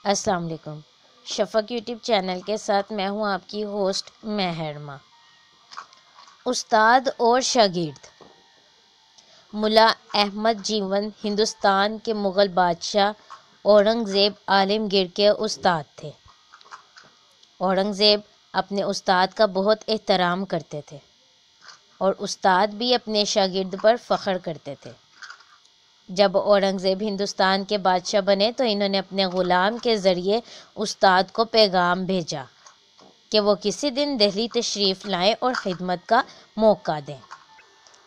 السلام علیکم۔ شفق YouTube channel کے ساتھ میں ہوں آپ کی ہوسٹ مہرما۔ استاد اور شاگرد۔ ملا احمد جیون ہندوستان کے مغل بادشاہ اورنگزیب عالمگیر کے استاد تھے۔ اورنگزیب اپنے استاد کا بہت احترام کرتے تھے اور استاد بھی اپنے شاگرد پر فخر کرتے تھے۔ جب اورنگزیب ہندوستان کے بادشاہ بنے تو انہوں نے اپنے غلام کے ذریعے استاد کو پیغام بھیجا کہ وہ کسی دن دہلی تشریف لائیں اور خدمت کا موقع دیں۔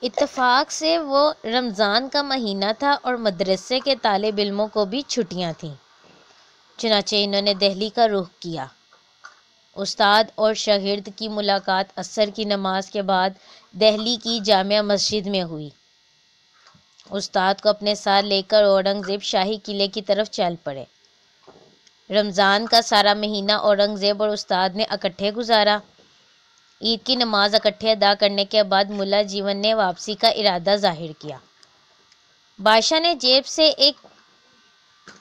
اتفاق سے وہ رمضان کا مہینہ تھا اور مدرسے کے طالب علموں کو بھی چھٹیاں تھیں، چنانچہ انہوں نے دہلی کا رخ کیا۔ استاد اور شاگرد کی ملاقات عصر کی نماز کے بعد دہلی کی جامع مسجد میں ہوئی۔ استاد کو اپنے ساتھ لے کر اورنگزیب شاہی قلعے کی طرف چل پڑے۔ رمضان کا سارا مہینہ اورنگزیب اور استاد نے اکٹھے گزارا۔ عید کی نماز اکٹھے ادا کرنے کے بعد ملا جیون نے واپسی کا ارادہ ظاہر کیا۔ بادشاہ نے جیب سے ایک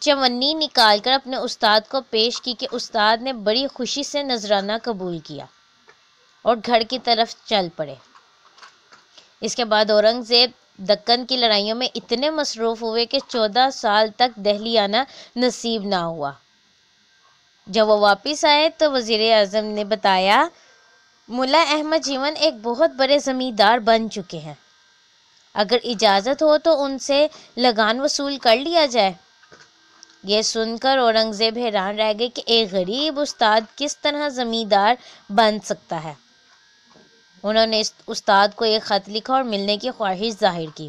چونی نکال کر اپنے استاد کو پیش کی کہ استاد نے بڑی خوشی سے نذرانہ قبول کیا اور گھر کی طرف چل پڑے۔ اس کے بعد اورنگزیب دکن کی لڑائیوں میں اتنے مصروف ہوئے کہ 14 سال تک دہلی آنا نصیب نہ ہوا۔ جب وہ واپس آئے تو وزیر اعظم نے بتایا، ملا احمد جیون ایک بہت بڑے زمیندار بن چکے ہیں، اگر اجازت ہو تو ان سے لگان وصول کر لیا جائے۔ یہ سن کر اورنگزیب حیران رہ گئے کہ ایک غریب استاد کس طرح زمیندار بن سکتا ہے۔ انہوں نے استاد کو ایک خط لکھا اور ملنے کی خواہش ظاہر کی۔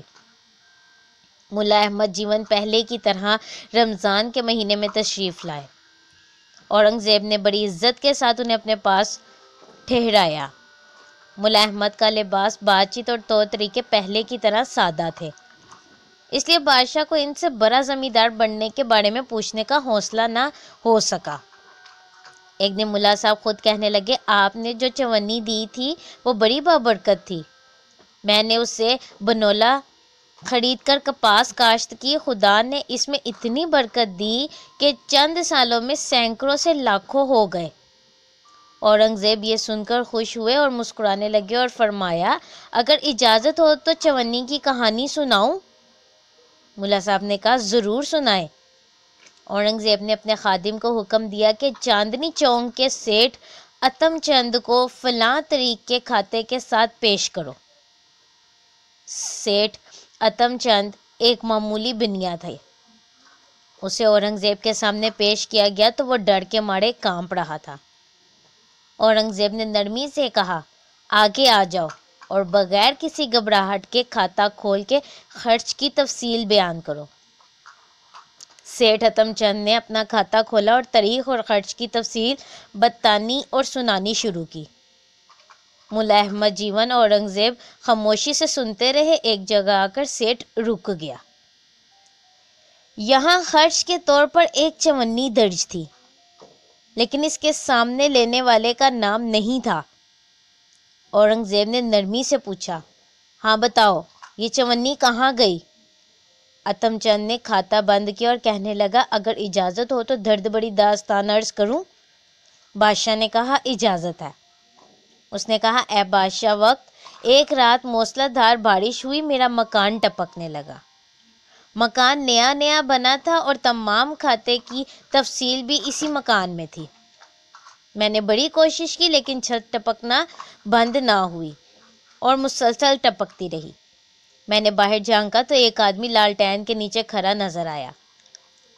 ملا احمد جیون پہلے کی طرح رمضان کے مہینے میں تشریف لائے۔ اورنگزیب نے بڑی عزت کے ساتھ انہیں اپنے پاس ٹھہرایا۔ ملا احمد کا لباس، بات چیت اور طور طریقے پہلے کی طرح سادہ تھے، اس لیے بادشاہ کو ان سے بڑا زمیندار بننے کے بارے میں پوچھنے کا حوصلہ نہ ہو سکا۔ ایک دن ملا صاحب خود کہنے لگے، آپ نے جو چونی دی تھی وہ بڑی بابرکت تھی۔ میں نے اسے بنولا خرید کر کپاس کاشت کی، خدا نے اس میں اتنی برکت دی کہ چند سالوں میں سینکڑوں سے لاکھوں ہو گئے۔ اورنگزیب یہ سن کر خوش ہوئے اور مسکرانے لگے اور فرمایا، اگر اجازت ہو تو چونی کی کہانی سناؤں؟ ملا صاحب نے کہا، ضرور سنائیں۔ اورنگزیب نے اپنے خادم کو حکم دیا کہ چاندنی چوک کے سیٹھ اتم چند کو فلاں طریق کے کھاتے کے ساتھ پیش کرو۔ سیٹھ اتم چند ایک معمولی بنیا تھے۔ اسے اورنگزیب کے سامنے پیش کیا گیا تو وہ ڈر کے مارے کانپ رہا تھا۔ اورنگزیب نے نرمی سے کہا، آگے آ جاؤ اور بغیر کسی گھبراہٹ کے کھاتا کھول کے خرچ کی تفصیل بیان کرو۔ سیٹھ اتم چند نے اپنا کھاتا کھولا اور تاریخ اور خرچ کی تفصیل بتانی اور سنانی شروع کی۔ ملا احمد جیون اورنگزیب خاموشی سے سنتے رہے۔ ایک جگہ آ کر سیٹھ رک گیا۔ یہاں خرچ کے طور پر ایک چونی درج تھی، لیکن اس کے سامنے لینے والے کا نام نہیں تھا۔ اورنگزیب نے نرمی سے پوچھا، ہاں بتاؤ، یہ چونی کہاں گئی؟ اتم چند نے کھاتا بند کیا اور کہنے لگا، اگر اجازت ہو تو درد بڑی داستان عرض کروں؟ بادشاہ نے کہا، اجازت ہے۔ اس نے کہا، اے بادشاہ وقت، ایک رات موسلا دھار بارش ہوئی، میرا مکان ٹپکنے لگا۔ مکان نیا نیا بنا تھا اور تمام کھاتے کی تفصیل بھی اسی مکان میں تھی۔ میں نے بڑی کوشش کی لیکن چھت ٹپکنا بند نہ ہوئی اور مسلسل ٹپکتی رہی۔ میں نے باہر جھانکا تو ایک آدمی لالٹین کے نیچے کھڑا نظر آیا۔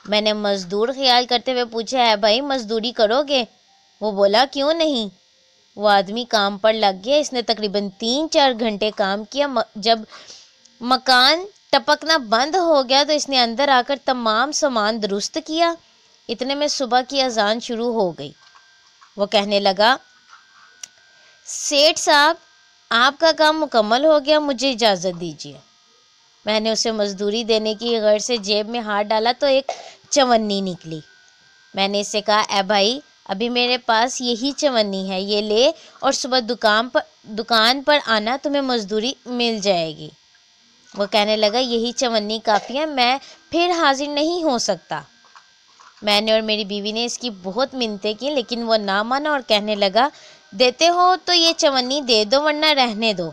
میں نے مزدور خیال کرتے ہوئے پوچھا، اے بھائی مزدوری کرو گے؟ وہ بولا، کیوں نہیں۔ وہ آدمی کام پر لگ گیا۔ اس نے تقریباً 3-4 گھنٹے کام کیا۔ جب مکان ٹپکنا بند ہو گیا تو اس نے اندر آ کر تمام سامان درست کیا۔ اتنے میں صبح کی اذان شروع ہو گئی۔ وہ کہنے لگا، سیٹھ صاحب، آپ کا کام مکمل ہو گیا، مجھے اجازت دیجیے۔ میں نے اسے مزدوری دینے کی غرض سے جیب میں ہاتھ ڈالا تو ایک چونی نکلی۔ میں نے اسے کہا، اے بھائی، ابھی میرے پاس یہی چونی ہے، یہ لے اور صبح دکان پر آنا، تمہیں مزدوری مل جائے گی۔ وہ کہنے لگا، یہی چونی کافی ہے، میں پھر حاضر نہیں ہو سکتا۔ میں نے اور میری بیوی نے اس کی بہت منتیں کی لیکن وہ نہ مانا اور کہنے لگا دیتے ہو تو یہ چونی دے دو ورنہ رہنے دو۔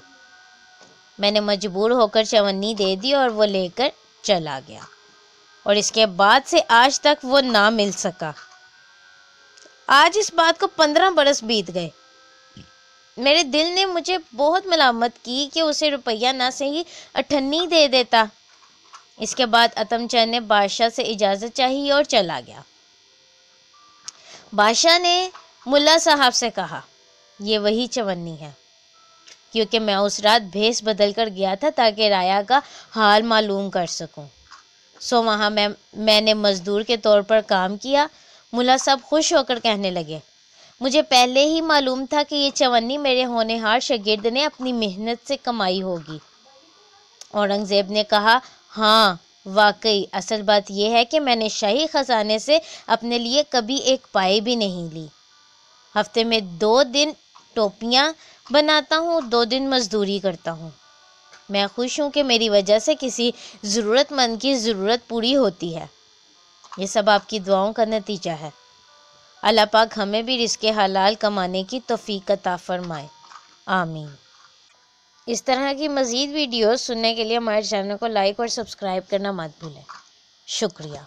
میں نے مجبور ہو کر چونی دے دی اور وہ لے کر چلا گیا، اور اس کے بعد سے آج تک وہ نہ مل سکا۔ آج اس بات کو 15 برس بیت گئے۔ میرے دل نے مجھے بہت ملامت کی کہ اسے روپیہ نہ صحیح 98 دے دیتا۔ اس کے بعد اتم چند نے بادشاہ سے اجازت چاہی اور چلا گیا۔ بادشاہ نے ملا صاحب سے کہا یہ وہی چونی ہے، کیونکہ میں اس رات بھیس بدل کر گیا تھا تاکہ رایا کا حال معلوم کر سکوں، سو وہاں میں نے مزدور کے طور پر کام کیا۔ ملا صاحب خوش ہو کر کہنے لگے مجھے پہلے ہی معلوم تھا کہ یہ چونی میرے ہونہار شاگرد نے اپنی محنت سے کمائی ہوگی۔ اورنگزیب نے کہا ہاں واقعی، اصل بات یہ ہے کہ میں نے شاہی خزانے سے اپنے لیے کبھی ایک پائی بھی نہیں لی۔ ہفتے میں 2 دن ٹوپیاں بناتا ہوں، 2 دن مزدوری کرتا ہوں۔ میں خوش ہوں کہ میری وجہ سے کسی ضرورت مند کی ضرورت پوری ہوتی ہے۔ یہ سب آپ کی دعاؤں کا نتیجہ ہے۔ اللہ پاک ہمیں بھی رزق حلال کمانے کی توفیق عطا فرمائے، آمین۔ اس طرح کی مزید ویڈیوز سننے کے لیے ہمارے چینل کو لائک اور سبسکرائب کرنا مت بھولیں۔ شکریہ۔